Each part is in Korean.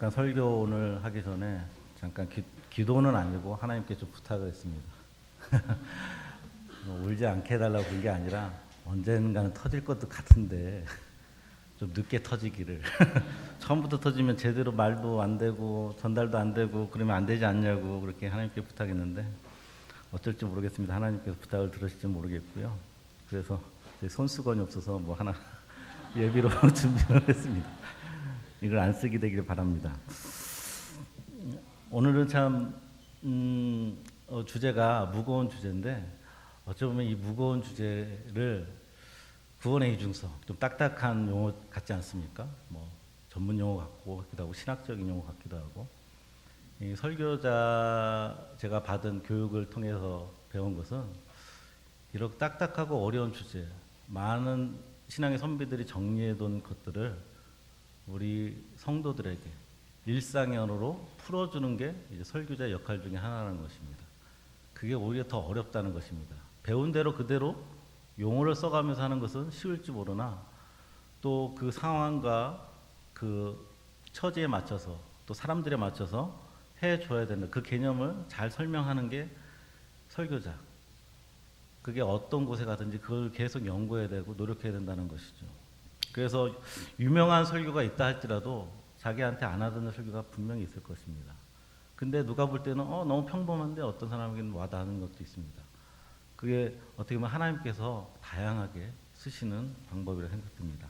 잠깐 설교 오늘 하기 전에 잠깐 기도는 아니고 하나님께 좀 부탁을 했습니다. 울지 않게 해달라고 그런 게 아니라 언젠가는 터질 것도 같은데 좀 늦게 터지기를. 처음부터 터지면 제대로 말도 안 되고 전달도 안 되고 그러면 안 되지 않냐고 그렇게 하나님께 부탁했는데 어쩔지 모르겠습니다. 하나님께서 부탁을 들으실지 모르겠고요. 그래서 손수건이 없어서 뭐 하나 예비로 준비를 했습니다. 이걸 안 쓰게 되기를 바랍니다. 오늘은 참 주제가 무거운 주제인데 어쩌면 이 무거운 주제를 구원의 이중성, 좀 딱딱한 용어 같지 않습니까? 뭐 전문 용어 같기도 하고 신학적인 용어 같기도 하고 이 설교자 제가 받은 교육을 통해서 배운 것은 이렇게 딱딱하고 어려운 주제, 많은 신앙의 선비들이 정리해둔 것들을 우리 성도들에게 일상의 언어로 풀어주는 게 이제 설교자의 역할 중에 하나라는 것입니다. 그게 오히려 더 어렵다는 것입니다. 배운 대로 그대로 용어를 써가면서 하는 것은 쉬울지 모르나 또 그 상황과 그 처지에 맞춰서 또 사람들에 맞춰서 해줘야 된다. 그 개념을 잘 설명하는 게 설교자. 그게 어떤 곳에 가든지 그걸 계속 연구해야 되고 노력해야 된다는 것이죠. 그래서 유명한 설교가 있다 할지라도 자기한테 안 하던 설교가 분명히 있을 것입니다. 근데 누가 볼 때는 너무 평범한데 어떤 사람에게는 와닿는 것도 있습니다. 그게 어떻게 보면 하나님께서 다양하게 쓰시는 방법이라 생각됩니다.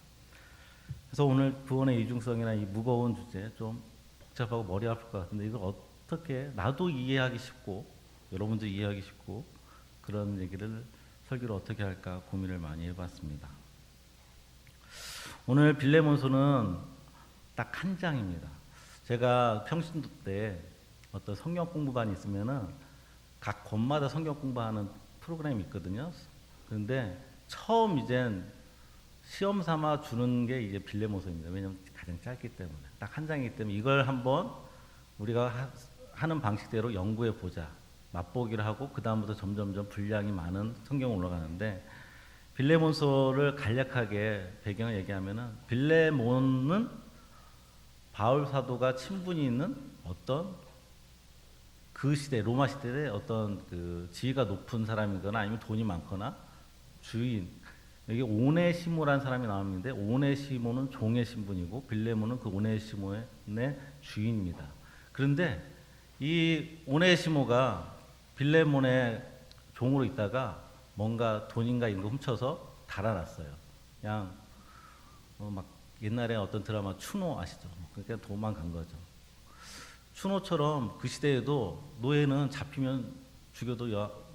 그래서 오늘 구원의 이중성이나 이 무거운 주제 좀 복잡하고 머리 아플 것 같은데 이걸 어떻게 나도 이해하기 쉽고 여러분도 이해하기 쉽고 그런 얘기를 설교를 어떻게 할까 고민을 많이 해봤습니다. 오늘 빌레몬서는 딱 한 장입니다. 제가 평신도 때 어떤 성경 공부반이 있으면은 각 권마다 성경 공부하는 프로그램이 있거든요. 그런데 처음 이젠 시험 삼아 주는 게 이제 빌레몬서입니다. 왜냐하면 가장 짧기 때문에 딱 한 장이기 때문에 이걸 한번 우리가 하는 방식대로 연구해 보자. 맛보기를 하고 그 다음부터 점점점 분량이 많은 성경이 올라가는데 빌레몬서를 간략하게 배경을 얘기하면은 빌레몬은 바울 사도가 친분이 있는 어떤 그 시대 로마 시대에 어떤 그 지위가 높은 사람이거나 아니면 돈이 많거나 주인 여기 오네시모라는 사람이 나오는데 오네시모는 종의 신분이고 빌레몬은 그 오네시모의 주인입니다. 그런데 이 오네시모가 빌레몬의 종으로 있다가 뭔가 돈인가 이런 거 훔쳐서 달아났어요. 그냥 막 옛날에 어떤 드라마 추노 아시죠? 그러니까 도망간 거죠. 추노처럼 그 시대에도 노예는 잡히면 죽여도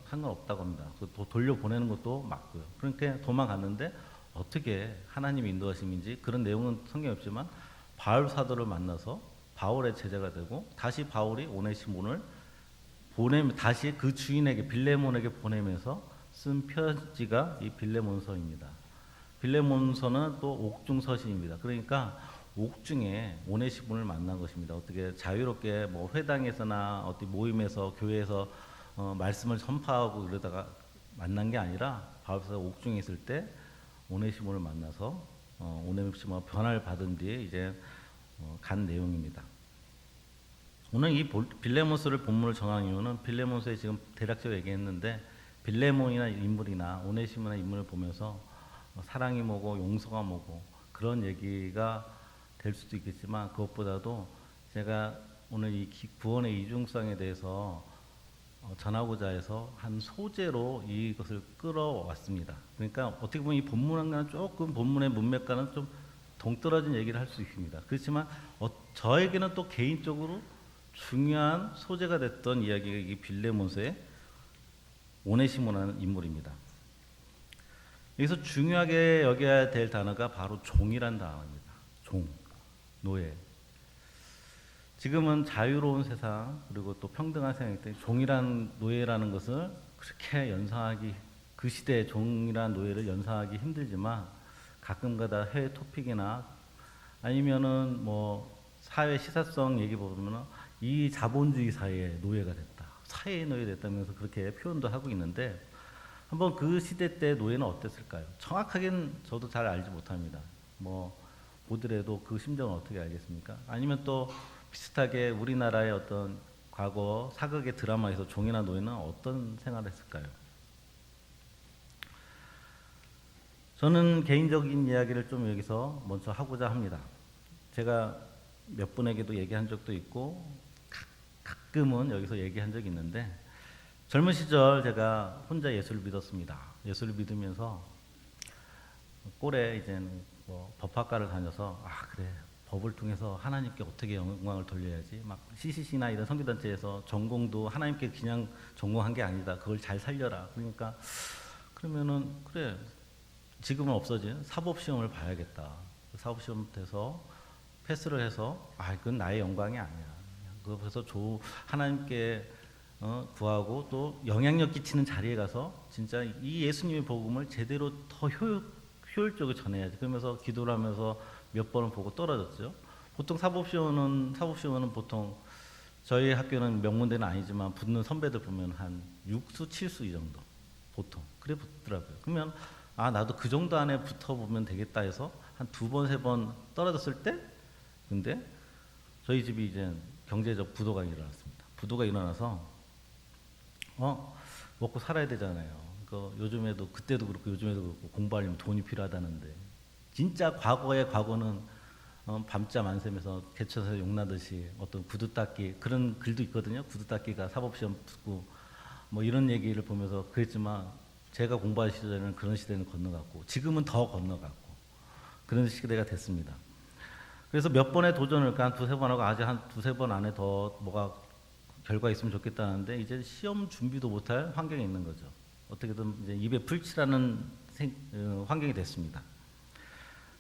상관없다고 합니다. 돌려보내는 것도 맞고요. 그러니까 도망갔는데 어떻게 하나님의 인도하심인지 그런 내용은 성경에 없지만 바울 사도를 만나서 바울의 제자가 되고 다시 바울이 오네시몬을 다시 그 주인에게 빌레몬에게 보내면서 쓴 편지가 이 빌레몬서입니다. 빌레몬서는 또 옥중서신입니다. 그러니까 옥중에 오네시몬을 만난 것입니다. 어떻게 자유롭게 뭐 회당에서나 어디 모임에서 교회에서 말씀을 선포하고 이러다가 만난 게 아니라 바울사가 옥중에 있을 때 오네시몬을 만나서 오네시몬 변화를 받은 뒤에 이제 간 내용입니다. 오늘 이 빌레몬서를 본문을 정한 이유는 빌레몬서에 지금 대략적으로 얘기했는데 빌레몬이나 인물이나 오네시모나 인물을 보면서 사랑이 뭐고 용서가 뭐고 그런 얘기가 될 수도 있겠지만 그것보다도 제가 오늘 이 구원의 이중성에 대해서 전하고자 해서 한 소재로 이것을 끌어왔습니다. 그러니까 어떻게 보면 이 본문과는 조금 본문의 문맥과는 좀 동떨어진 얘기를 할 수 있습니다. 그렇지만 저에게는 또 개인적으로 중요한 소재가 됐던 이야기가 이 빌레몬서의 오네시모라는 인물입니다. 여기서 중요하게 여겨야 될 단어가 바로 종이란 단어입니다. 종, 노예. 지금은 자유로운 세상 그리고 또 평등한 세상이기 때문에 종이란 노예라는 것을 그렇게 연상하기 그 시대의 종이란 노예를 연상하기 힘들지만 가끔가다 해외 토픽이나 아니면은 뭐 사회 시사성 얘기 보면은 이 자본주의 사회의 노예가 됐다. 사회의 노예 됐다면서 그렇게 표현도 하고 있는데 한번 그 시대 때 노예는 어땠을까요? 정확하게는 저도 잘 알지 못합니다. 뭐 보더라도 그 심정을 어떻게 알겠습니까? 아니면 또 비슷하게 우리나라의 어떤 과거 사극의 드라마에서 종이나 노인은 어떤 생활을 했을까요? 저는 개인적인 이야기를 좀 여기서 먼저 하고자 합니다. 제가 몇 분에게도 얘기한 적도 있고 가끔은 여기서 얘기한 적이 있는데, 젊은 시절 제가 혼자 예수를 믿었습니다. 예수를 믿으면서 꼴에 이제는 뭐 법학과를 다녀서 그래, 법을 통해서 하나님께 어떻게 영광을 돌려야지, 막 CCC나 이런 선교단체에서 전공도 하나님께 그냥 전공한 게 아니다, 그걸 잘 살려라. 그러니까 그러면은 그래, 지금은 없어진 사법시험을 봐야겠다. 사법시험 돼서 패스를 해서 그건 나의 영광이 아니야. 그래서 하나님께 구하고 또 영향력 끼치는 자리에 가서 진짜 이 예수님의 복음을 제대로 더 효율적으로 전해야지. 그러면서 기도를 하면서 몇 번을 보고 떨어졌죠. 보통 사법시험은 보통 저희 학교는 명문대는 아니지만 붙는 선배들 보면 한 6수, 7수 이 정도 보통 그래 붙더라고요. 그러면 나도 그 정도 안에 붙어보면 되겠다 해서 한 2번, 3번 떨어졌을 때, 근데 저희 집이 이제 경제적 부도가 일어났습니다. 부도가 일어나서 먹고 살아야 되잖아요. 요즘에도, 그때도 그렇고 요즘에도 그렇고 공부하려면 돈이 필요하다는데, 진짜 과거의 과거는 밤잠 안 새면서 개천에서 용나듯이 어떤 구두 닦기, 그런 글도 있거든요. 구두 닦기가 사법시험 붙고 뭐 이런 얘기를 보면서 그랬지만, 제가 공부할 시절에는 그런 시대는 건너갔고 지금은 더 건너갔고 그런 시대가 됐습니다. 그래서 몇 번의 도전을 한 2-3번 하고 아직 한 2-3번 안에 더 뭐가 결과 있으면 좋겠다는데, 이제 시험 준비도 못할 환경에 있는 거죠. 어떻게든 이제 입에 풀칠하는 환경이 됐습니다.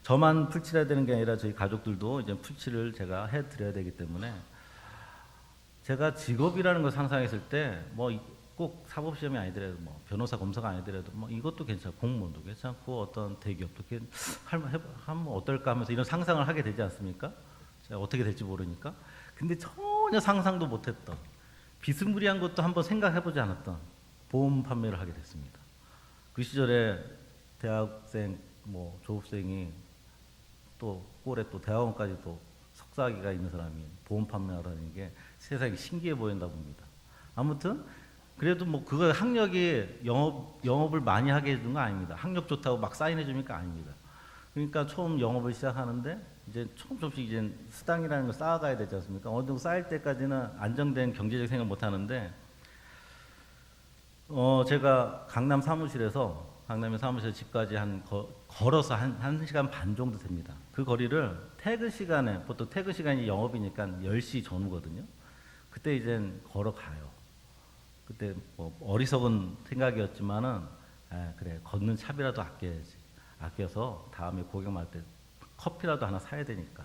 저만 풀칠해야 되는 게 아니라 저희 가족들도 이제 풀칠을 제가 해드려야 되기 때문에, 제가 직업이라는 걸 상상했을 때 꼭 사법시험이 아니더라도 변호사, 검사가 아니더라도 이것도 괜찮고 공무원도 괜찮고 어떤 대기업도 하면 어떨까 하면서 이런 상상을 하게 되지 않습니까? 제가 어떻게 될지 모르니까. 근데 전혀 상상도 못했던, 비스무리한 것도 한번 생각해보지 않았던 보험 판매를 하게 됐습니다. 그 시절에 대학생, 졸업생이 또 꼴에 또 대학원까지 또 석사학위가 있는 사람이 보험 판매하라는 게 세상에 신기해 보인다 봅니다. 아무튼 그래도 그거 학력이 영업을 많이 하게 해준 거 아닙니다. 학력 좋다고 막 사인해 주니까 아닙니다. 그러니까 처음 영업을 시작하는데 이제 조금씩 이제 수당이라는 걸 쌓아가야 되지 않습니까? 어느 정도 쌓일 때까지는 안정된 경제적 생활 못 하는데, 제가 강남의 사무실 집까지 걸어서 한 시간 반 정도 됩니다. 그 거리를 퇴근 시간에, 보통 퇴근 시간이 영업이니까 10시 전후거든요. 그때 이제 걸어가요. 그때 어리석은 생각이었지만은, 그래, 걷는 차비라도 아껴야지. 아껴서 다음에 고객 만날 때 커피라도 하나 사야 되니까.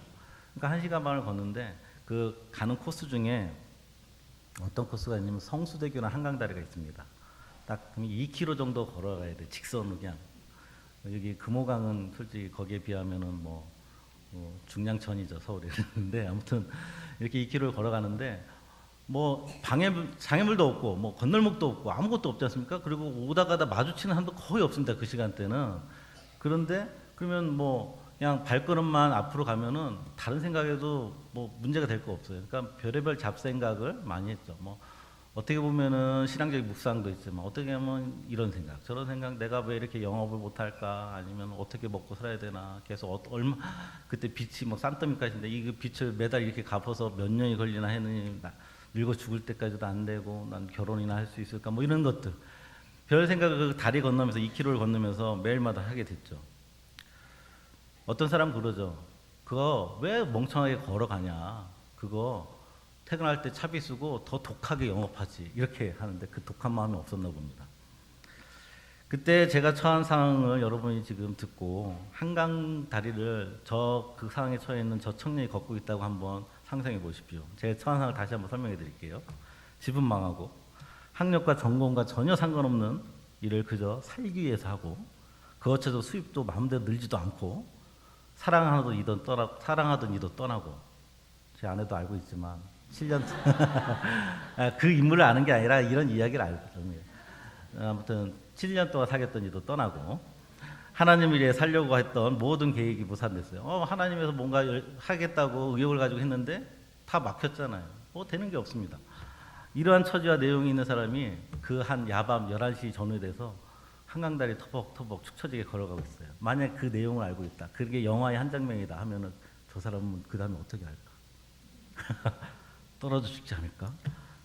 그러니까 1시간 반을 걷는데, 그 가는 코스 중에 어떤 코스가 있냐면 성수대교나 한강다리가 있습니다. 딱 2km 정도 걸어가야 돼. 직선으로 그냥. 여기 금호강은 솔직히 거기에 비하면은 중량천이죠, 서울에. 근데 아무튼 이렇게 2km를 걸어가는데, 장애물도 없고 건널목도 없고 아무것도 없지 않습니까? 그리고 오다 가다 마주치는 사람도 거의 없습니다, 그 시간대는. 그런데 그러면 그냥 발걸음만 앞으로 가면은 다른 생각에도 문제가 될 거 없어요. 그러니까 별의별 잡생각을 많이 했죠. 어떻게 보면은 신앙적인 묵상도 있지만, 어떻게 하면 이런 생각, 저런 생각, 내가 왜 이렇게 영업을 못할까, 아니면 어떻게 먹고 살아야 되나, 계속 그때 빚이 산더미까지인데 이 빚을 매달 이렇게 갚아서 몇 년이 걸리나 했느니 늙어 죽을 때까지도 안 되고, 난 결혼이나 할 수 있을까, 이런 것들, 별 생각을 다리 건너면서 2km를 건너면서 매일마다 하게 됐죠. 어떤 사람 그러죠. 그거 왜 멍청하게 걸어가냐, 그거 퇴근할 때 차비 쓰고 더 독하게 영업하지, 이렇게 하는데 그 독한 마음이 없었나 봅니다. 그때 제가 처한 상황을 여러분이 지금 듣고, 한강 다리를 그 상황에 처해 있는 저 청년이 걷고 있다고 한번 상상해 보십시오. 제 처한 상황을 다시 한번 설명해 드릴게요. 집은 망하고 학력과 전공과 전혀 상관없는 일을 그저 살기 위해서 하고, 그것저것 수입도 마음대로 늘지도 않고, 사랑하던 이도 떠나고, 제 아내도 알고 있지만 7년 그 인물을 아는 게 아니라 이런 이야기를 알거든요. 아무튼 7년 동안 사귀었던 이도 떠나고, 하나님을 위해 살려고 했던 모든 계획이 무산됐어요. 하나님에서 뭔가 하겠다고 의욕을 가지고 했는데 다 막혔잖아요. 뭐 되는 게 없습니다. 이러한 처지와 내용이 있는 사람이 그 한 야밤 11시 전후에 돼서 한강다리 터벅터벅 축 처지게 걸어가고 있어요. 만약 그 내용을 알고 있다. 그게 영화의 한 장면이다 하면은 저 사람은 그 다음에 어떻게 할까? 떨어져 죽지 않을까?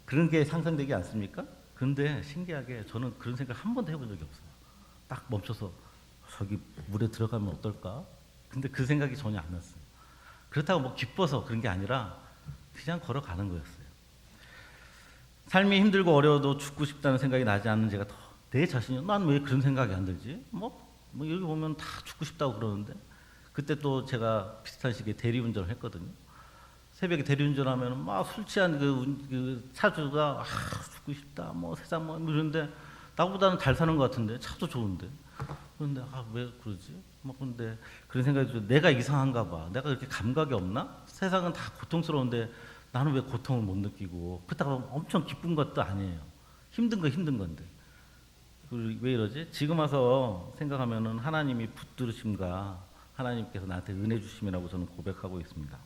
그런 게 상상되지 않습니까? 그런데 신기하게 저는 그런 생각 한 번도 해본 적이 없어요. 딱 멈춰서 저기 물에 들어가면 어떨까? 근데 그 생각이 전혀 안 났어요. 그렇다고 뭐 기뻐서 그런 게 아니라 그냥 걸어가는 거였어요. 삶이 힘들고 어려워도 죽고 싶다는 생각이 나지 않는 제가 내 자신이 난 왜 그런 생각이 안 들지? 뭐 여기 보면 다 죽고 싶다고 그러는데 그때 또 제가 비슷한 시기에 대리운전을 했거든요. 새벽에 대리운전하면 막 술 취한 그 차주가 죽고 싶다 뭐 세상 뭐 이러는데 나보다는 잘 사는 것 같은데 차도 좋은데 그런데 왜 그러지? 뭐 근데 그런 생각이 들어요. 내가 이상한가 봐. 내가 그렇게 감각이 없나? 세상은 다 고통스러운데 나는 왜 고통을 못 느끼고 그렇다고 엄청 기쁜 것도 아니에요. 힘든 거 힘든 건데 왜 이러지? 지금 와서 생각하면은 하나님이 붙들으심과 하나님께서 나한테 은혜 주심이라고 저는 고백하고 있습니다.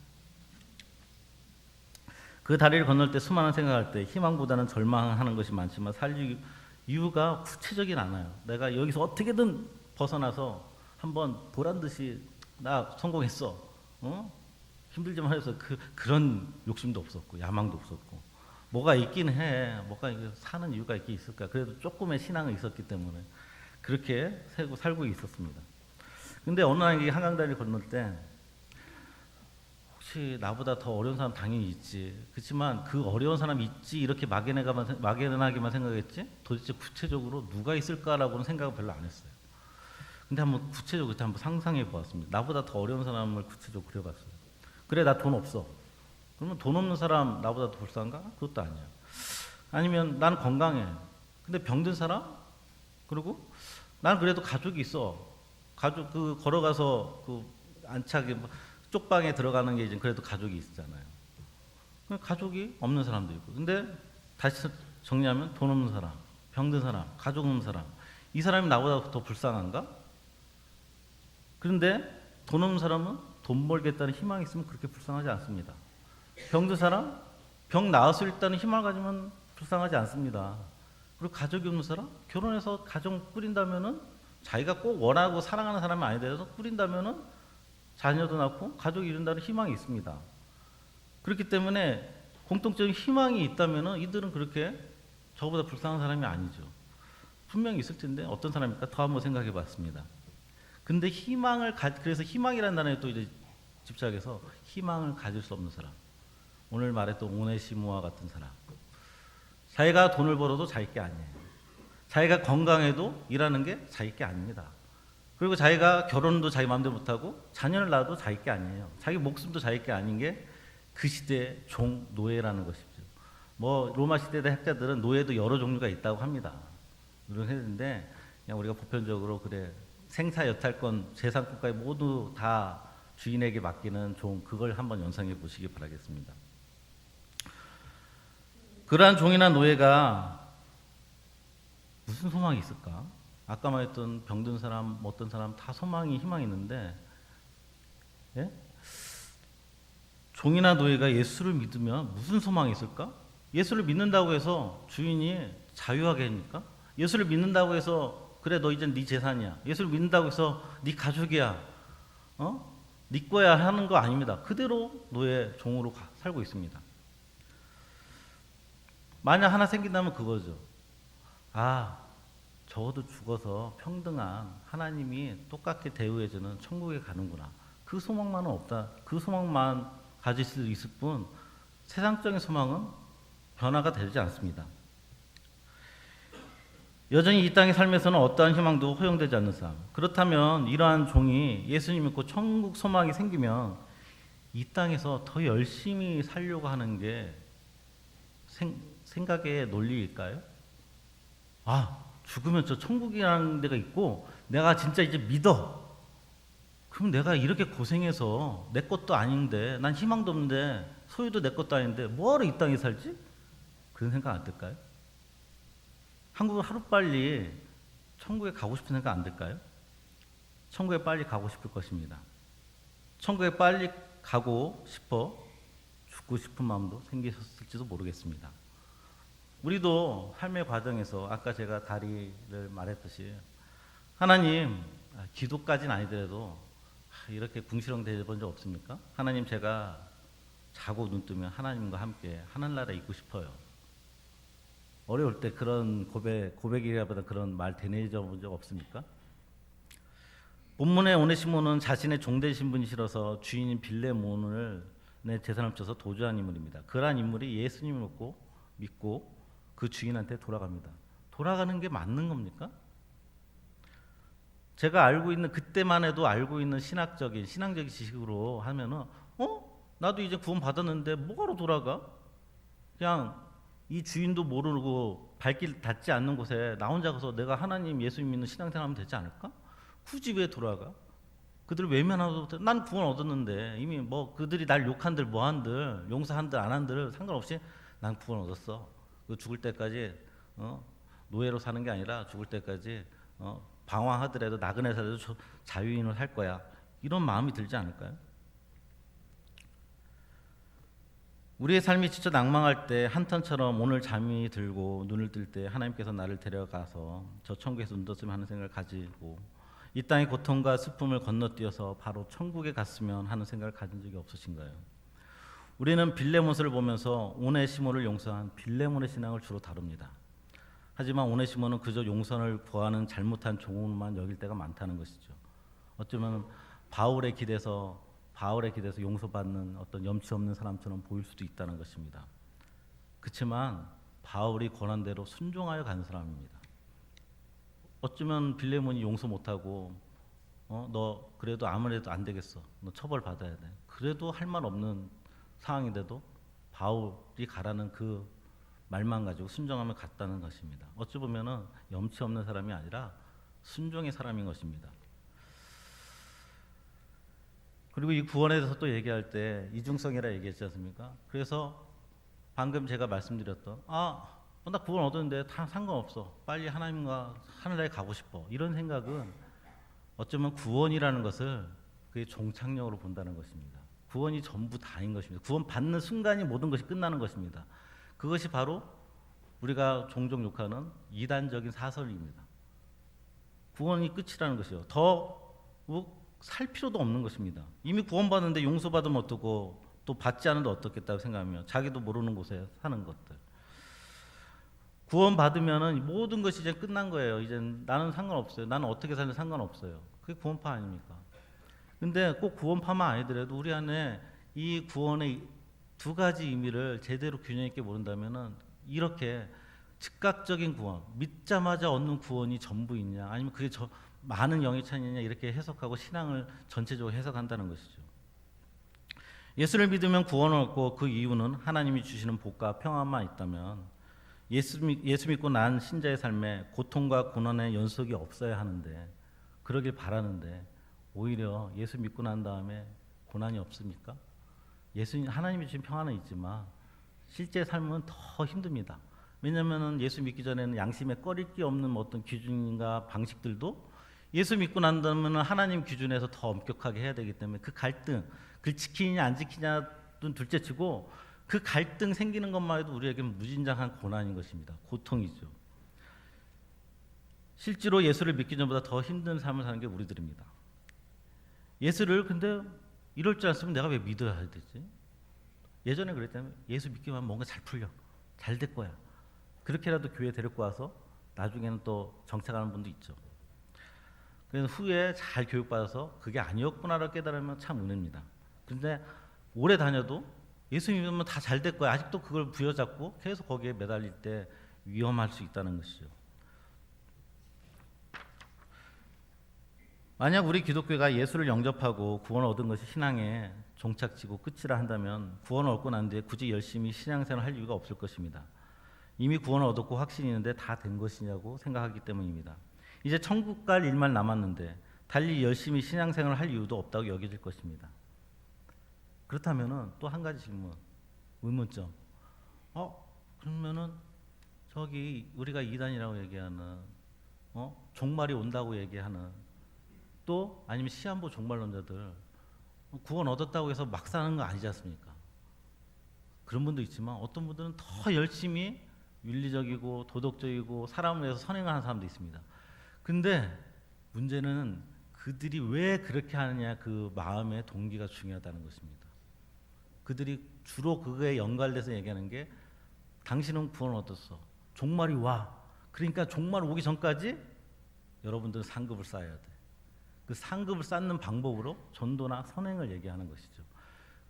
그 다리를 건널 때 수많은 생각할 때 희망보다는 절망하는 것이 많지만 살 이유가 구체적이진 않아요. 내가 여기서 어떻게든 벗어나서 한번 보란 듯이 나 성공했어. 힘들지만 해서 그런 욕심도 없었고 야망도 없었고 뭐가 있긴 해. 뭐가 사는 이유가 있긴 있을까. 그래도 조금의 신앙은 있었기 때문에 그렇게 살고 있었습니다. 근데 어느 날 한강다리를 건널 때 혹시 나보다 더 어려운 사람 당연히 있지. 그렇지만 그 어려운 사람이 있지 이렇게 막연하게만 생각했지 도대체 구체적으로 누가 있을까라고는 생각을 별로 안 했어요. 근데 한번 구체적으로 한번 상상해 보았습니다. 나보다 더 어려운 사람을 구체적으로 그려봤어요. 그래 나 돈 없어. 그러면 돈 없는 사람 나보다 더 불쌍한가? 그것도 아니야. 아니면 난 건강해. 근데 병든 사람? 그리고 난 그래도 가족이 있어. 가족 걸어가서 안착이 쪽방에 들어가는 게 이제 그래도 가족이 있잖아요. 가족이 없는 사람도 있고. 근데 다시 정리하면 돈 없는 사람, 병든 사람, 가족 없는 사람. 이 사람이 나보다 더 불쌍한가? 그런데 돈 없는 사람은 돈 벌겠다는 희망이 있으면 그렇게 불쌍하지 않습니다. 병든 사람, 병 나을 수 있다는 희망을 가지면 불쌍하지 않습니다. 그리고 가족이 없는 사람, 결혼해서 가정 꾸린다면은 자기가 꼭 원하고 사랑하는 사람이 아니더라도 꾸린다면은 자녀도 낳고 가족이 이룬다는 희망이 있습니다. 그렇기 때문에 공통적인 희망이 있다면은 이들은 그렇게 저보다 불쌍한 사람이 아니죠. 분명히 있을 텐데 어떤 사람일까 더 한번 생각해 봤습니다. 근데 그래서 희망이라는 단어에 또 이제 집착해서 희망을 가질 수 없는 사람. 오늘 말했던 오네시모와 같은 사람. 자기가 돈을 벌어도 자기 게 아니에요. 자기가 건강해도 일하는 게 자기 게 아닙니다. 그리고 자기가 결혼도 자기 마음대로 못하고 자녀를 낳아도 자기 게 아니에요. 자기 목숨도 자기 게 아닌 게 그 시대의 노예라는 것이죠. 뭐 로마 시대의 학자들은 노예도 여러 종류가 있다고 합니다. 이런 했는데 그냥 우리가 보편적으로 그래 생사 여탈권 재산권까지 모두 다 주인에게 맡기는 그걸 한번 연상해 보시기 바라겠습니다. 그러한 종이나 노예가 무슨 소망이 있을까? 아까 말했던 병든 사람, 어떤 사람 다 희망이 있는데 예? 종이나 노예가 예수를 믿으면 무슨 소망이 있을까? 예수를 믿는다고 해서 주인이 자유하게 합니까? 예수를 믿는다고 해서 그래 너 이제 네 재산이야. 예수를 믿는다고 해서 네 가족이야. 네 거야 하는 거 아닙니다. 그대로 노예 종으로 살고 있습니다. 만약 하나 생긴다면 그거죠. 적어도 죽어서 평등한 하나님이 똑같게 대우해주는 천국에 가는구나. 그 소망만은 없다. 그 소망만 가질 수 있을 뿐 세상적인 소망은 변화가 되지 않습니다. 여전히 이 땅의 삶에서는 어떠한 희망도 허용되지 않는 삶. 그렇다면 이러한 종이 예수님 믿고 천국 소망이 생기면 이 땅에서 더 열심히 살려고 하는 게 생각의 논리일까요? 죽으면 저 천국이라는 데가 있고 내가 진짜 이제 믿어. 그럼 내가 이렇게 고생해서 내 것도 아닌데 난 희망도 없는데 소유도 내 것도 아닌데 뭐하러 이 땅에 살지? 그런 생각 안 들까요? 한국은 하루빨리 천국에 가고 싶은 생각 안 들까요? 천국에 빨리 가고 싶을 것입니다. 천국에 빨리 가고 싶어 죽고 싶은 마음도 생기셨을지도 모르겠습니다. 우리도 삶의 과정에서 아까 제가 다리를 말했듯이 하나님, 기도까지는 아니더라도 이렇게 궁시렁 대본 적 없습니까? 하나님, 제가 자고 눈 뜨면 하나님과 함께 하늘나라에 있고 싶어요. 어려울 때 그런 고백이라보다 그런 말 되뇌져 본 적 없습니까? 본문의 오네시모는 자신의 종되신 분이 싫어서 주인인 빌레몬을 내 재산을 훔쳐서 도주한 인물입니다. 그러한 인물이 예수님을 믿고 그 주인한테 돌아갑니다. 돌아가는 게 맞는 겁니까? 제가 알고 있는 그때만 해도 알고 있는 신앙적인 지식으로 하면은 나도 이제 구원 받았는데 뭐하러 돌아가? 그냥 이 주인도 모르고 발길 닿지 않는 곳에 나 혼자 가서 내가 하나님 예수님 믿는 신앙생활하면 되지 않을까? 굳이 왜 돌아가? 그들 외면하고 난 구원 얻었는데 이미 뭐 그들이 날 욕한들 뭐한들 용서한들 안 한들 상관없이 난 구원 얻었어. 그 죽을 때까지 노예로 사는 게 아니라 죽을 때까지 방황하더라도 나그네서라도 자유인을 할 거야. 이런 마음이 들지 않을까요? 우리의 삶이 지쳐 낭망할 때 한탄처럼 오늘 잠이 들고 눈을 뜰 때 하나님께서 나를 데려가서 저 천국에서 눈 떴으면 하는 생각을 가지고 이 땅의 고통과 슬픔을 건너뛰어서 바로 천국에 갔으면 하는 생각을 가진 적이 없으신가요? 우리는 빌레몬서를 보면서 오네시모를 용서한 빌레몬의 신앙을 주로 다룹니다. 하지만 오네시모는 그저 용서를 구하는 잘못한 종으로만 여길 때가 많다는 것이죠. 어쩌면 바울에 기대서 용서받는 어떤 염치 없는 사람처럼 보일 수도 있다는 것입니다. 그렇지만 바울이 권한대로 순종하여 간 사람입니다. 어쩌면 빌레몬이 용서 못하고 너 그래도 아무래도 안 되겠어. 너 처벌받아야 돼. 그래도 할 말 없는 상황인데도 바울이 가라는 그 말만 가지고 순종하며 갔다는 것입니다. 어찌 보면은 염치 없는 사람이 아니라 순종의 사람인 것입니다. 그리고 이 구원에 대해서 또 얘기할 때 이중성이라 얘기했지 않습니까? 그래서 방금 제가 말씀드렸던 나 구원 얻었는데 다 상관없어. 빨리 하나님과 하늘나라에 가고 싶어. 이런 생각은 어쩌면 구원이라는 것을 그의 종착역으로 본다는 것입니다. 구원이 전부 다인 것입니다. 구원 받는 순간이 모든 것이 끝나는 것입니다. 그것이 바로 우리가 종종 욕하는 이단적인 사설입니다. 구원이 끝이라는 것이요. 더 살 필요도 없는 것입니다. 이미 구원받았는데 용서받으면 어떻고 또 받지 않은데 어떻겠다고 생각하며 자기도 모르는 곳에 사는 것들. 구원받으면은 모든 것이 이제 끝난 거예요. 이제 나는 상관없어요. 나는 어떻게 살든 상관없어요. 그게 구원파 아닙니까? 근데 꼭 구원파만 아니더라도 우리 안에 이 구원의 두 가지 의미를 제대로 균형 있게 모른다면은 이렇게 즉각적인 구원, 믿자마자 얻는 구원이 전부이냐, 아니면 그게 많은 영의 차이냐 이렇게 해석하고 신앙을 전체적으로 해석한다는 것이죠. 예수를 믿으면 구원을 얻고 그 이유는 하나님이 주시는 복과 평안만 있다면 예수 믿고 난 신자의 삶에 고통과 고난의 연속이 없어야 하는데 그러길 바라는데 오히려 예수 믿고 난 다음에 고난이 없습니까? 하나님이 주신 평안은 있지만 실제 삶은 더 힘듭니다. 왜냐하면 예수 믿기 전에는 양심에 꺼릴 게 없는 어떤 기준과 방식들도 예수 믿고 난 다음에 하나님 기준에서 더 엄격하게 해야 되기 때문에 그 갈등, 그걸 지키냐 안 지키냐는 둘째치고 그 갈등 생기는 것만 해도 우리에게는 무진장한 고난인 것입니다. 고통이죠. 실제로 예수를 믿기 전보다 더 힘든 삶을 사는 게 우리들입니다. 예수를 근데 이럴 줄 알았으면 내가 왜 믿어야 되지? 예전에 그랬다면 예수 믿기만 하면 뭔가 잘 풀려. 잘 될 거야. 그렇게라도 교회 데리고 와서 나중에는 또 정착하는 분도 있죠. 그래서 후에 잘 교육받아서 그게 아니었구나를 깨달으면 참 은혜입니다. 근데 오래 다녀도 예수 믿으면 다 잘 될 거야. 아직도 그걸 부여잡고 계속 거기에 매달릴 때 위험할 수 있다는 것이죠. 만약 우리 기독교가 예수를 영접하고 구원을 얻은 것이 신앙의 종착지고 끝이라 한다면 구원을 얻고 난 뒤에 굳이 열심히 신앙생활을 할 이유가 없을 것입니다. 이미 구원을 얻었고 확신이 있는데 다 된 것이냐고 생각하기 때문입니다. 이제 천국 갈 일만 남았는데 달리 열심히 신앙생활을 할 이유도 없다고 여겨질 것입니다. 그렇다면은 또 한 가지 질문, 의문점. 그러면은 저기 우리가 이단이라고 얘기하는 종말이 온다고 얘기하는 또 아니면 시한부 종말론자들 구원 얻었다고 해서 막 사는 거 아니지 않습니까? 그런 분도 있지만 어떤 분들은 더 열심히 윤리적이고 도덕적이고 사람을 위해서 선행하는 사람도 있습니다. 근데 문제는 그들이 왜 그렇게 하느냐, 그 마음의 동기가 중요하다는 것입니다. 그들이 주로 그거에 연관돼서 얘기하는 게 당신은 구원 얻었어. 종말이 와. 그러니까 종말 오기 전까지 여러분들은 상급을 쌓아야 돼. 그 상급을 쌓는 방법으로 전도나 선행을 얘기하는 것이죠.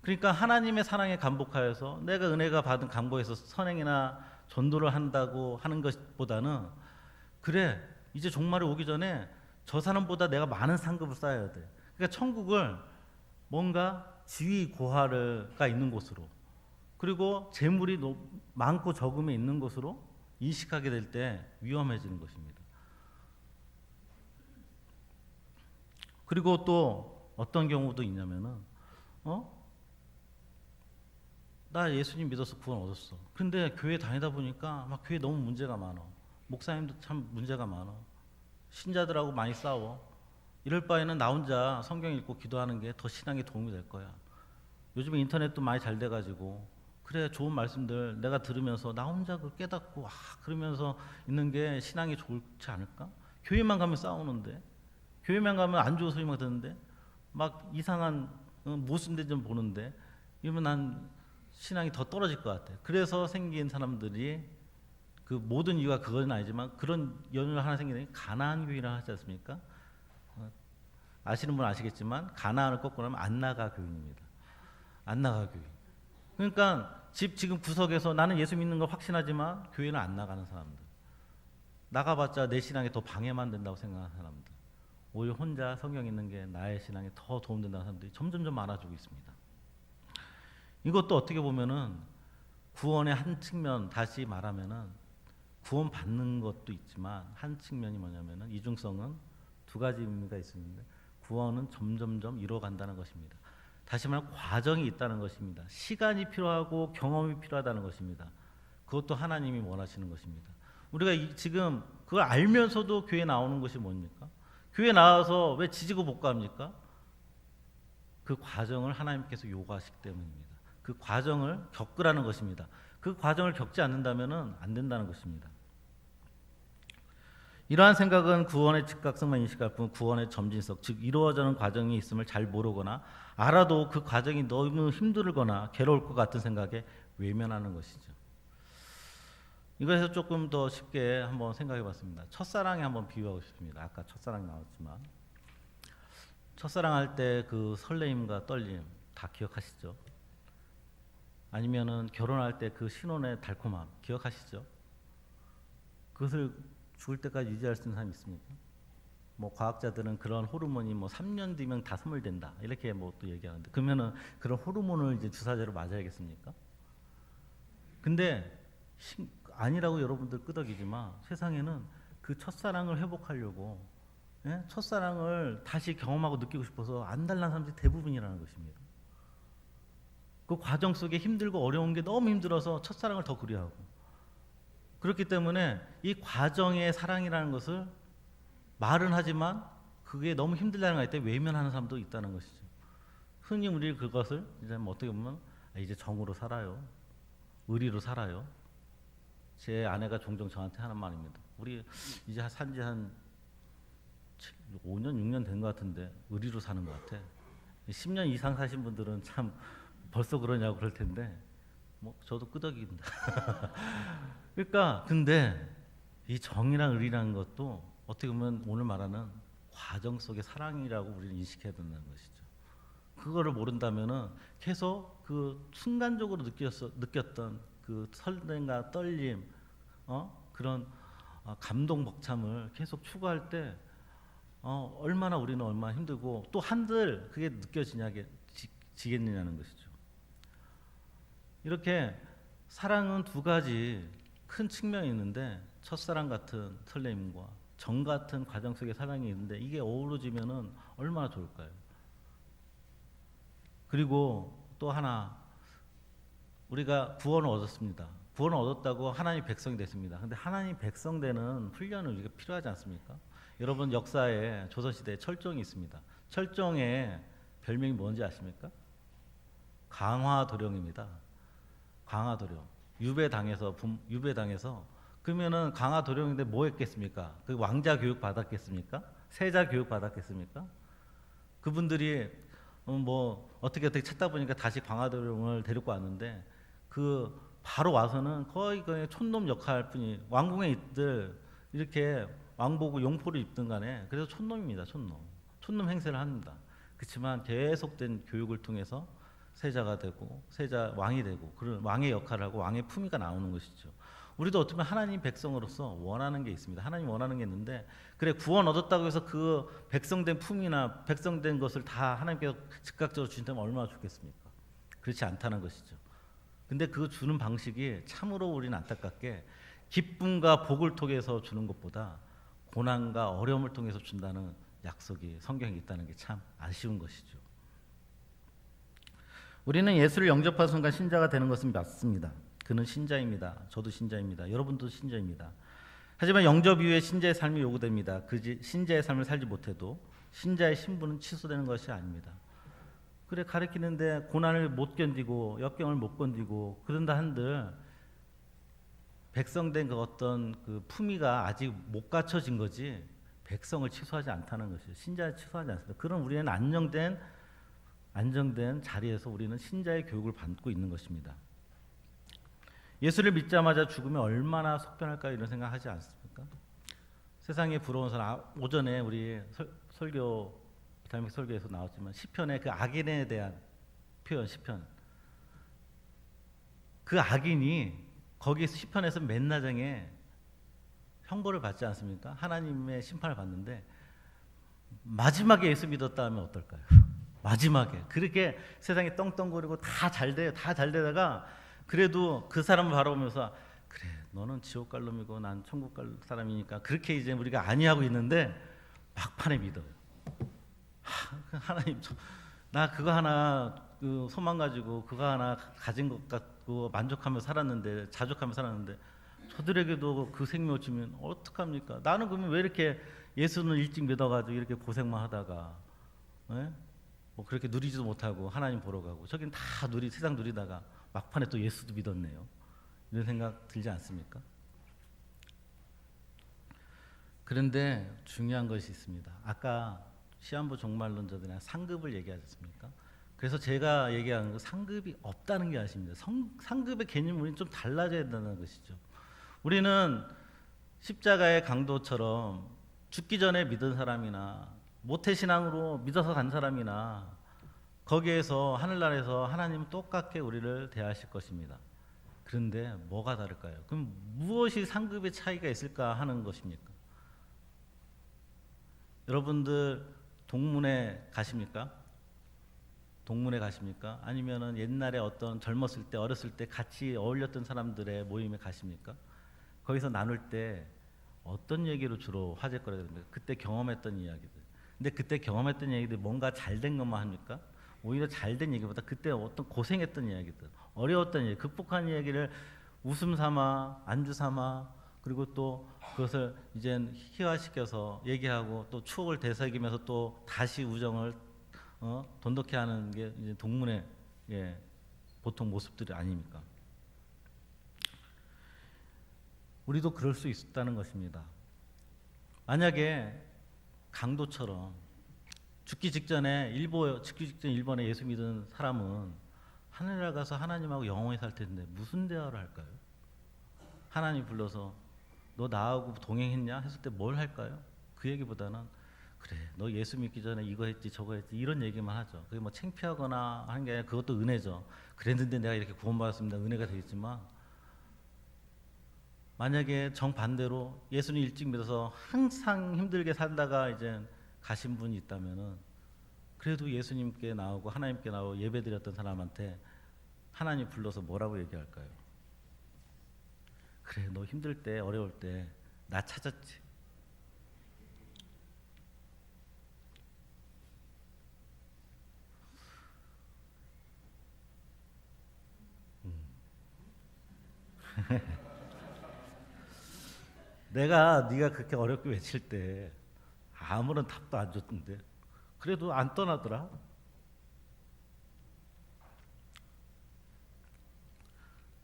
그러니까 하나님의 사랑에 감복하여서 내가 은혜가 받은 감복에서 선행이나 전도를 한다고 하는 것보다는 그래 이제 종말이 오기 전에 저 사람보다 내가 많은 상급을 쌓아야 돼. 그러니까 천국을 뭔가 지위 고하가 있는 곳으로, 그리고 재물이 많고 적음이 있는 곳으로 인식하게 될 때 위험해지는 것입니다. 그리고 또 어떤 경우도 있냐면은 나 예수님 믿어서 구원 얻었어. 근데 교회 다니다 보니까 막 교회 너무 문제가 많아. 목사님도 참 문제가 많아. 신자들하고 많이 싸워. 이럴 바에는 나 혼자 성경 읽고 기도하는 게 더 신앙에 도움이 될 거야. 요즘에 인터넷도 많이 잘 돼가지고 그래 좋은 말씀들 내가 들으면서 나 혼자 그 깨닫고 그러면서 있는 게 신앙이 좋지 않을까? 교회만 가면 싸우는데, 교회만 가면 안 좋은 소리만 듣는데, 막 이상한 모순된 점 보는데, 이러면 난 신앙이 더 떨어질 것 같아. 그래서 생긴 사람들이 그 모든 이유가 그건 아니지만 그런 연유가 하나 생기는 게 가나안 교회라 하지 않습니까? 아시는 분 아시겠지만 가나안을 거꾸로 하면 안나가 교인입니다. 안나가 교인. 그러니까 지금 구석에서 나는 예수 믿는 걸 확신하지만 교회는 안 나가는 사람들, 나가봤자 내 신앙에 더 방해만 된다고 생각하는 사람들, 오히려 혼자 성경 읽는 게 나의 신앙에 더 도움된다는 사람들이 점점점 많아지고 있습니다. 이것도 어떻게 보면은 구원의 한 측면, 다시 말하면은 구원 받는 것도 있지만 한 측면이 뭐냐면은 이중성은 두 가지 의미가 있었는데, 구원은 점점점 이루어간다는 것입니다. 다시 말하면 과정이 있다는 것입니다. 시간이 필요하고 경험이 필요하다는 것입니다. 그것도 하나님이 원하시는 것입니다. 우리가 지금 그걸 알면서도 교회 나오는 것이 뭡니까? 교회 나와서 왜 지지고 볶아합니까? 그 과정을 하나님께서 요구하시기 때문입니다. 그 과정을 겪으라는 것입니다. 그 과정을 겪지 않는다면 안 된다는 것입니다. 이러한 생각은 구원의 즉각성만 인식할 뿐 구원의 점진성, 즉 이루어지는 과정이 있음을 잘 모르거나 알아도 그 과정이 너무 힘들거나 괴로울 것 같은 생각에 외면하는 것이죠. 이것에서 조금 더 쉽게 한번 생각해 봤습니다. 첫사랑에 한번 비유하고 싶습니다. 아까 첫사랑이 나왔지만 첫사랑 할 때 그 설레임과 떨림 다 기억하시죠? 아니면은 결혼할 때 그 신혼의 달콤함 기억하시죠? 그것을 죽을 때까지 유지할 수 있는 사람이 있습니까? 뭐 과학자들은 그런 호르몬이 뭐 3년 뒤면 다 소멸된다 이렇게 뭐 또 얘기하는데, 그러면은 그런 호르몬을 이제 주사제로 맞아야겠습니까? 근데 아니라고 여러분들 끄덕이지만 세상에는 그 첫사랑을 회복하려고, 첫사랑을 다시 경험하고 느끼고 싶어서 안달난 사람들이 대부분이라는 것입니다. 그 과정 속에 힘들고 어려운 게 너무 힘들어서 첫사랑을 더 그리워하고, 그렇기 때문에 이 과정의 사랑이라는 것을 말은 하지만 그게 너무 힘들다는 걸 알 때 외면하는 사람도 있다는 것이죠. 흔히 우리 그것을 이제 뭐 어떻게 보면 이제 정으로 살아요, 의리로 살아요. 제 아내가 종종 저한테 하는 말입니다. 우리 이제 산지 한 5년 6년 된 것 같은데 의리로 사는 것 같아. 10년 이상 사신 분들은 참 벌써 그러냐고 그럴 텐데 뭐 저도 끄덕입니다. 그러니까 근데 이 정이랑 의리라는 것도 어떻게 보면 오늘 말하는 과정 속의 사랑이라고 우리는 인식해야 된다는 것이죠. 그거를 모른다면은 계속 그 순간적으로 느꼈던 그 설렘과 떨림, 그런 감동 벅참을 계속 추구할 때 얼마나 우리는 얼마나 힘들고 또 한들 그게 지겠느냐는 것이죠. 이렇게 사랑은 두 가지 큰 측면이 있는데, 첫사랑 같은 설렘과 정 같은 과정 속의 사랑이 있는데 이게 어우러지면은 얼마나 좋을까요? 그리고 또 하나, 우리가 구원을 얻었습니다. 구원을 얻었다고 하나님 백성이 됐습니다. 근데 하나님 백성 되는 훈련은 우리가 필요하지 않습니까? 여러분 역사에 조선시대에 철종이 있습니다. 철종의 별명이 뭔지 아십니까? 강화도령입니다. 강화도령 유배당해서 그러면은 강화도령인데 뭐 했겠습니까? 그 왕자 교육 받았겠습니까? 세자 교육 받았겠습니까? 그분들이 뭐 어떻게 찾다 보니까 다시 강화도령을 데리고 왔는데 그 바로 와서는 거의 촌놈 역할 뿐이 왕궁에 있들 이렇게 왕복을 용포를 입든 간에 그래서 촌놈입니다. 촌놈 행세를 합니다. 그렇지만 계속된 교육을 통해서 세자가 되고 세자 왕이 되고 그런 왕의 역할을 하고 왕의 품위가 나오는 것이죠. 우리도 어떻게 보면 하나님 백성으로서 원하는 게 있습니다. 하나님 원하는 게 있는데 그래 구원 얻었다고 해서 그 백성된 품이나 백성된 것을 다 하나님께서 즉각적으로 주신다면 얼마나 좋겠습니까? 그렇지 않다는 것이죠. 근데 그 주는 방식이 참으로 우리는 안타깝게 기쁨과 복을 통해서 주는 것보다 고난과 어려움을 통해서 준다는 약속이 성경에 있다는 게 참 아쉬운 것이죠. 우리는 예수를 영접한 순간 신자가 되는 것은 맞습니다. 그는 신자입니다. 저도 신자입니다. 여러분도 신자입니다. 하지만 영접 이후에 신자의 삶이 요구됩니다. 신자의 삶을 살지 못해도 신자의 신분은 취소되는 것이 아닙니다. 그래 가르치는데 고난을 못 견디고 역경을 못 견디고 그런다 한들 백성된 그 어떤 그 품위가 아직 못 갖춰진 거지 백성을 취소하지 않다는 것이죠. 신자를 취소하지 않습니다. 그런 우리는 안정된 자리에서 우리는 신자의 교육을 받고 있는 것입니다. 예수를 믿자마자 죽으면 얼마나 속편할까 이런 생각하지 않습니까? 세상에 부러운 사람 오전에 우리 설교 비타민 설교에서 나왔지만 시편의 그 악인에 대한 표현 시편 그 악인이 거기 시편에서 맨나장에 형벌을 받지 않습니까? 하나님의 심판을 받는데 마지막에 예수 믿었다 하면 어떨까요? 마지막에 그렇게 세상에 떵떵거리고 다 잘 되다가 그래도 그 사람을 바라보면서 그래 너는 지옥 갈 놈이고 난 천국 갈 사람이니까 그렇게 이제 우리가 아니하고 있는데 막판에 믿어요. 하나님 나 그거 하나 그 소망 가지고 그거 하나 가진 것 같고 만족하며 살았는데 자족하며 살았는데 저들에게도 그 생명 주면 어떡합니까? 나는 그러면 왜 이렇게 예수는 일찍 믿어가지고 이렇게 고생만 하다가 뭐 그렇게 누리지도 못하고 하나님 보러 가고 저긴 다 세상 누리다가 막판에 또 예수도 믿었네요. 이런 생각 들지 않습니까? 그런데 중요한 것이 있습니다. 아까 시한부 종말론자들이나 상급을 얘기하지 않습니까? 그래서 제가 얘기하는 거 상급이 없다는 게 아십니다. 상급의 개념이 우리는 좀 달라져야 된다는 것이죠. 우리는 십자가의 강도처럼 죽기 전에 믿은 사람이나 모태신앙으로 믿어서 간 사람이나 거기에서 하늘나라에서 하나님은 똑같게 우리를 대하실 것입니다. 그런데 뭐가 다를까요? 그럼 무엇이 상급의 차이가 있을까 하는 것입니까? 여러분들 동문회 가십니까? 아니면은 옛날에 어떤 젊었을 때 어렸을 때 같이 어울렸던 사람들의 모임에 가십니까? 거기서 나눌 때 어떤 얘기로 주로 화제거리가 됩니까? 그때 경험했던 이야기들. 근데 그때 경험했던 얘기들 뭔가 잘된 것만 합니까? 오히려 잘된 얘기보다 그때 어떤 고생했던 이야기들, 어려웠던 얘기, 극복한 이야기를 웃음 삼아, 안주 삼아, 그리고 또 그것을 이젠 희화시켜서 얘기하고 또 추억을 되새기면서 또 다시 우정을 돈독해 하는 게 이제 동문의 보통 모습들이 아닙니까? 우리도 그럴 수 있다는 것입니다. 만약에 강도처럼 죽기 직전에 일본에 예수 믿은 사람은 하늘에 가서 하나님하고 영원히 살 텐데 무슨 대화를 할까요? 하나님 불러서 너 나하고 동행했냐 했을 때 뭘 할까요? 그 얘기보다는 그래 너 예수 믿기 전에 이거 했지 저거 했지 이런 얘기만 하죠. 그게 뭐 창피하거나 하는 게 아니라 그것도 은혜죠. 그랬는데 내가 이렇게 구원받았습니다. 은혜가 되겠지만 만약에 정반대로 예수님 일찍 믿어서 항상 힘들게 살다가 이제 가신 분이 있다면은 그래도 예수님께 나오고 하나님께 나오고 예배드렸던 사람한테 하나님 불러서 뭐라고 얘기할까요? 그래 너 힘들 때 어려울 때 나 찾았지. 네가 그렇게 어렵게 외칠 때 아무런 답도 안 줬는데 그래도 안 떠나더라.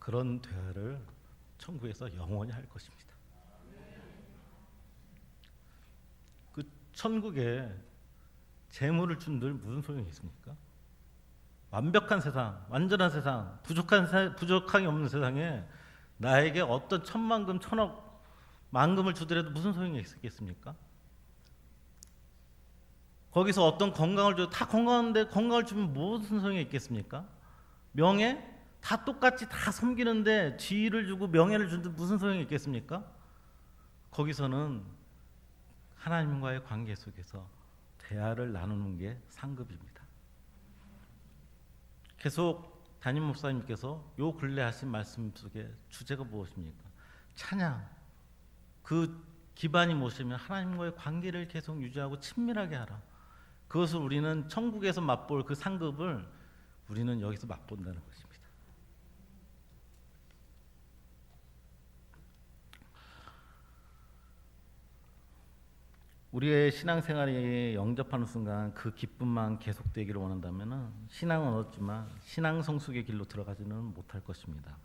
그런 대화를 천국에서 영원히 할 것입니다. 그 천국에 재물을 준들 무슨 소용이 있습니까? 완벽한 세상, 완전한 세상, 부족함이 없는 세상에 나에게 어떤 천만금, 천억, 만금을 주더라도 무슨 소용이 있겠습니까? 거기서 어떤 건강을 줘도 다 건강한데 건강을 주면 무슨 소용이 있겠습니까? 명예? 다 똑같이 다 섬기는데 지위를 주고 명예를 주는데 무슨 소용이 있겠습니까? 거기서는 하나님과의 관계 속에서 대화를 나누는 게 상급입니다. 계속 담임 목사님께서 요 근래 하신 말씀 속에 주제가 무엇입니까? 찬양. 그 기반이 무엇이면 하나님과의 관계를 계속 유지하고 친밀하게 하라. 그것을 우리는 천국에서 맛볼 그 상급을 우리는 여기서 맛본다는 것입니다. 우리의 신앙생활이 영접하는 순간 그 기쁨만 계속되기를 원한다면 신앙은 얻었지만 신앙 성숙의 길로 들어가지는 못할 것입니다.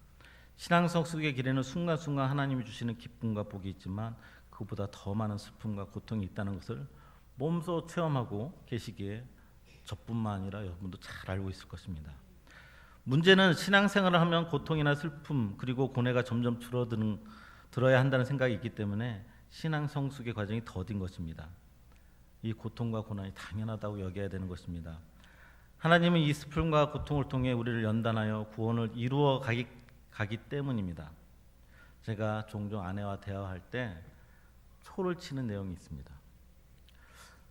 신앙 성숙의 길에는 순간순간 하나님이 주시는 기쁨과 복이 있지만 그보다 더 많은 슬픔과 고통이 있다는 것을 몸소 체험하고 계시기에 저뿐만 아니라 여러분도 잘 알고 있을 것입니다. 문제는 신앙생활을 하면 고통이나 슬픔 그리고 고뇌가 점점 들어야 한다는 생각이 있기 때문에 신앙 성숙의 과정이 더딘 것입니다. 이 고통과 고난이 당연하다고 여겨야 되는 것입니다. 하나님은 이 슬픔과 고통을 통해 우리를 연단하여 구원을 이루어 가기 때문입니다. 제가 종종 아내와 대화할 때 초를 치는 내용이 있습니다.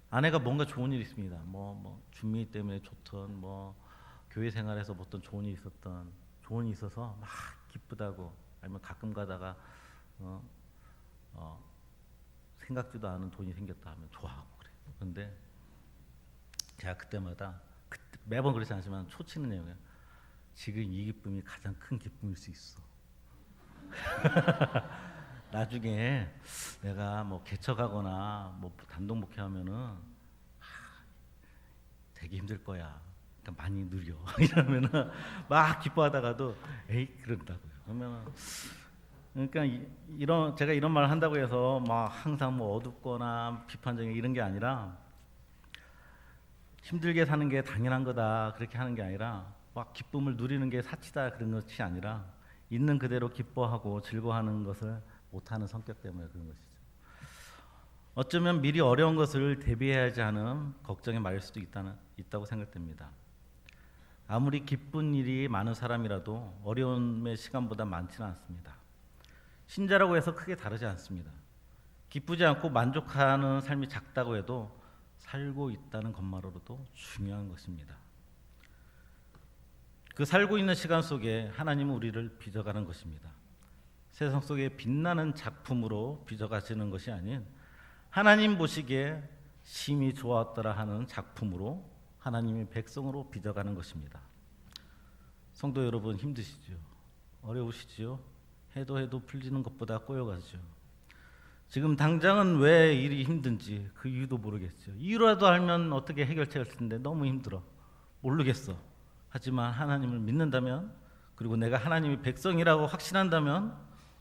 아내가 뭔가 좋은 일이 있습니다. 뭐 준미 때문에 좋던 교회 생활에서 어떤 좋은 일이 있어서 막 기쁘다고 아니면 가끔 가다가 생각지도 않은 돈이 생겼다 하면 좋아하고 그래요. 그런데 제가 그때마다 매번 그렇지 않지만 초치는 내용이에요. 지금 이 기쁨이 가장 큰 기쁨일 수 있어. 나중에 내가 개척하거나 단독 목회하면은 되게 힘들 거야. 그러니까 많이 느려. 이러면은 막 기뻐하다가도 에이 그런다고요. 그러면 그러니까 제가 이런 말을 한다고 해서 막 항상 어둡거나 비판적인 이런 게 아니라 힘들게 사는 게 당연한 거다 그렇게 하는 게 아니라 막 기쁨을 누리는 게 사치다 그런 것이 아니라 있는 그대로 기뻐하고 즐거워하는 것을 못하는 성격 때문에 그런 것이죠. 어쩌면 미리 어려운 것을 대비해야지 하는 걱정의 말일 수도 있다고 생각됩니다. 아무리 기쁜 일이 많은 사람이라도 어려움의 시간보다 많지는 않습니다. 신자라고 해서 크게 다르지 않습니다. 기쁘지 않고 만족하는 삶이 작다고 해도 살고 있다는 것만으로도 중요한 것입니다. 그 살고 있는 시간 속에 하나님은 우리를 빚어가는 것입니다. 세상 속에 빛나는 작품으로 빚어가시는 것이 아닌 하나님 보시기에 심히 좋았더라 하는 작품으로 하나님의 백성으로 빚어가는 것입니다. 성도 여러분 힘드시죠? 어려우시지요? 해도 풀리는 것보다 꼬여가죠. 지금 당장은 왜 일이 힘든지 그 이유도 모르겠죠. 이유라도 알면 어떻게 해결책을 쓸 텐데 너무 힘들어. 모르겠어. 하지만 하나님을 믿는다면 그리고 내가 하나님의 백성이라고 확신한다면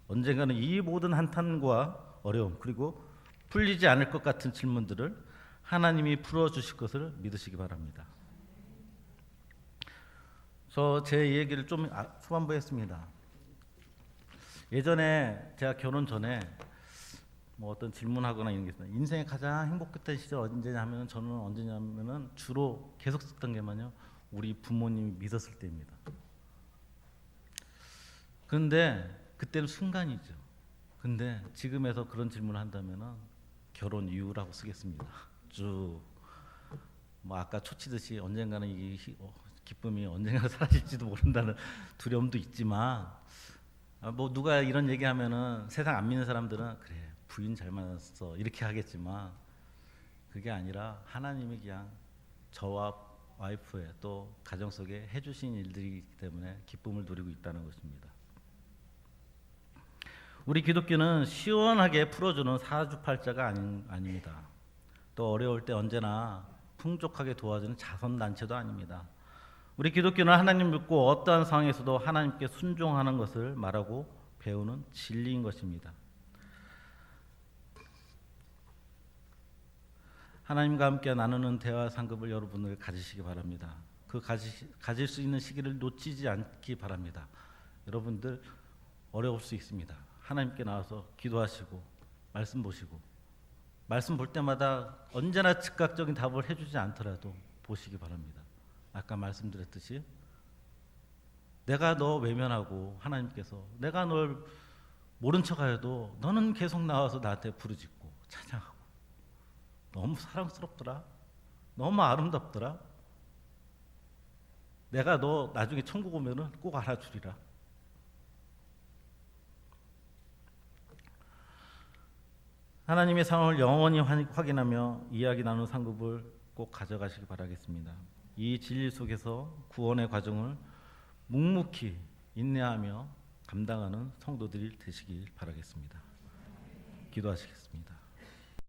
언젠가는 이 모든 한탄과 어려움 그리고 풀리지 않을 것 같은 질문들을 하나님이 풀어주실 것을 믿으시기 바랍니다. 제 얘기를 좀 초반부에 했습니다. 예전에 제가 결혼 전에 어떤 질문하거나 이런 게 있어요. 인생의 가장 행복했던 시절 언제냐 하면 저는 언제냐면은 주로 계속 썼던 게만요. 우리 부모님이 믿었을 때입니다. 그런데 그때는 순간이죠. 근데 지금에서 그런 질문을 한다면은 결혼 이후라고 쓰겠습니다. 쭉 아까 초치듯이 언젠가는 이 기쁨이 언젠가 사라질지도 모른다는 두려움도 있지만 누가 이런 얘기하면은 세상 안 믿는 사람들은 그래 부인 잘 만났어 이렇게 하겠지만 그게 아니라 하나님이 그냥 저와 와이프의 또 가정 속에 해주신 일들이기 때문에 기쁨을 누리고 있다는 것입니다. 우리 기독교는 시원하게 풀어주는 사주팔자가 아닙니다. 또 어려울 때 언제나 풍족하게 도와주는 자선단체도 아닙니다. 우리 기독교는 하나님 믿고 어떠한 상황에서도 하나님께 순종하는 것을 말하고 배우는 진리인 것입니다. 하나님과 함께 나누는 대화 상급을 여러분들 가지시기 바랍니다. 가질 수 있는 시기를 놓치지 않기 바랍니다. 여러분들 어려울 수 있습니다. 하나님께 나와서 기도하시고 말씀 보시고 말씀 볼 때마다 언제나 즉각적인 답을 해주지 않더라도 보시기 바랍니다. 아까 말씀드렸듯이 내가 너 외면하고 하나님께서 내가 널 모른 척하여도 너는 계속 나와서 나한테 부르짖고 찬양하고 너무 사랑스럽더라. 너무 아름답더라. 내가 너 나중에 천국 오면은 꼭 알아주리라. 하나님의 상황을 영원히 확인하며 이야기 나누는 상급을 꼭 가져가시기 바라겠습니다. 이 진리 속에서 구원의 과정을 묵묵히 인내하며 감당하는 성도들이 되시길 바라겠습니다. 기도하시겠습니다.